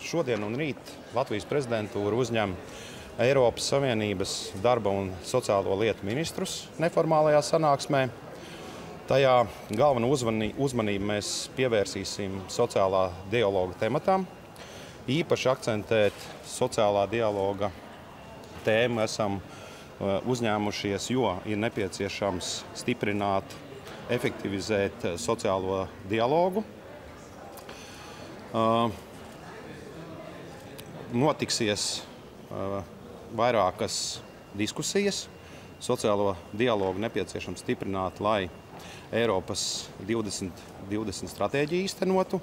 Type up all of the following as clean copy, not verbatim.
Šodien un rīt Latvijas prezidentūra uzņem Eiropas Savienības darba un sociālo lietu ministrus neformālajā sanāksmē. Tajā galveno uzmanību mēs pievērsīsim sociālā dialoga tematam. Īpaši akcentēt sociālā dialoga tēmu esam uzņēmušies, jo ir nepieciešams stiprināt, efektivizēt sociālo dialogu. Notiksies vairākas diskusijas. Sociālo dialogu nepieciešams stiprināt, lai Eiropas 2020 stratēģiju īstenotu,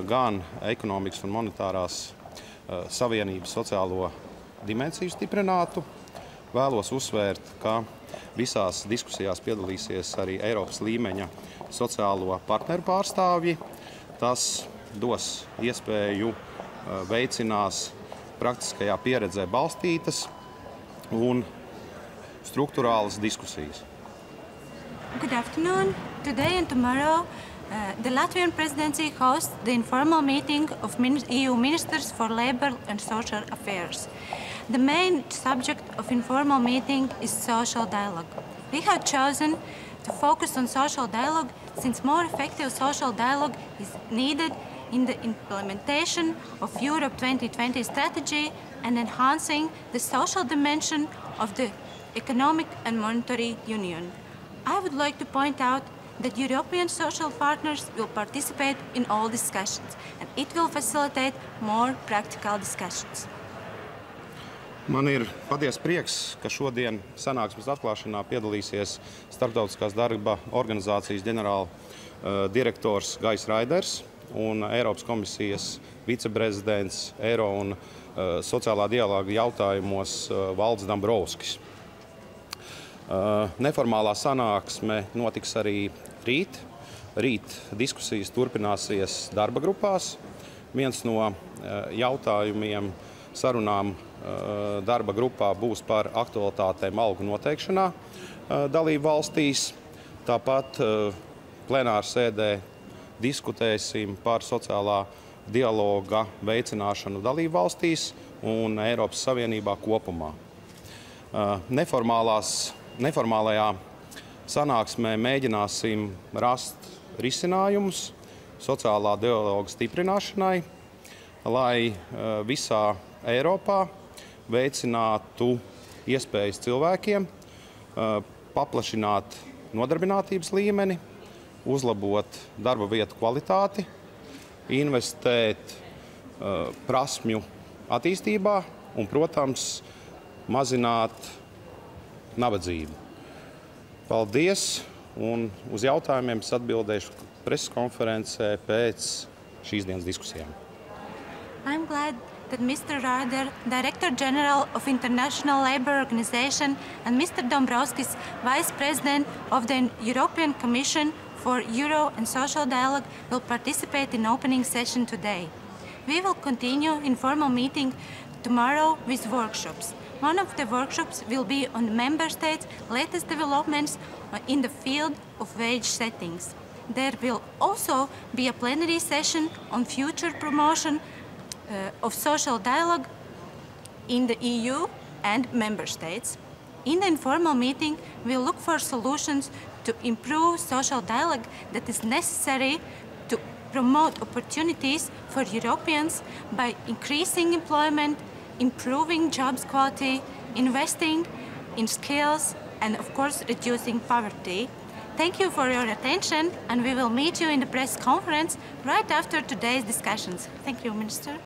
gan ekonomikas un monetārās savienības sociālo dimensiju stiprinātu. Vēlos uzsvērt, ka visās diskusijās piedalīsies arī Eiropas līmeņa sociālo partneru pārstāvji. Tas dos iespēju veicinās praktiskajā pieredzē balstītas un struktūrālas diskusijas. Good afternoon. Today and tomorrow, the Latvian presidency hosts the informal meeting of EU Ministers for Labour and Social Affairs. The main subject of informal meeting is social dialogue. We have chosen to focus on social dialogue since more effective social dialogue is needed in the implementation of Europe 2020 strategy and enhancing the social dimension of the economic and monetary union. I would like to point out that European social partners will participate in all discussions, and it will facilitate more practical discussions. Man ir patiesa prieks, ka šodien sanāksmes atklāšanā piedalīsies Starptautiskās darba organizācijas ģenerāldirektors Gajs Raiders un Eiropas komisijas viceprezidents Eiro un sociālā dialoga jautājumos Valdis Dombrovskis. Neformālā sanāksme notiks arī rīt. Rīt diskusijas turpināsies darba grupās. Viens no jautājumiem sarunām darba grupā būs par aktualitātēm algu noteikšanā dalību valstīs. Tāpat plenāra sēdē diskutēsim par sociālā dialoga veicināšanu dalību valstīs un Eiropas Savienībā kopumā. Neformālajā sanāksmē mēģināsim rast risinājumus sociālā dialoga stiprināšanai, lai visā Eiropā veicinātu iespējas cilvēkiem, paplašināt nodarbinātības līmeni, uzlabot darba vietu kvalitāti, investēt prasmju attīstībā un, protams, mazināt nabadzību. Paldies, un uz jautājumiem es atbildēšu preses konferencē pēc šīs dienas diskusijām. I'm glad that Mr. Rader, Director General of International Labour Organization, and Mr. Dombrovskis, Vice President of the European Commission for Euro and Social Dialogue, will participate in opening session today. We will continue informal meeting tomorrow with workshops. One of the workshops will be on Member States' latest developments in the field of wage settings. There will also be a plenary session on future promotion of social dialogue in the EU and Member States. In the informal meeting, we'll look for solutions to improve social dialogue that is necessary to promote opportunities for Europeans by increasing employment, improving jobs quality, investing in skills, and of course, reducing poverty. Thank you for your attention, and we will meet you in the press conference right after today's discussions. Thank you, Minister.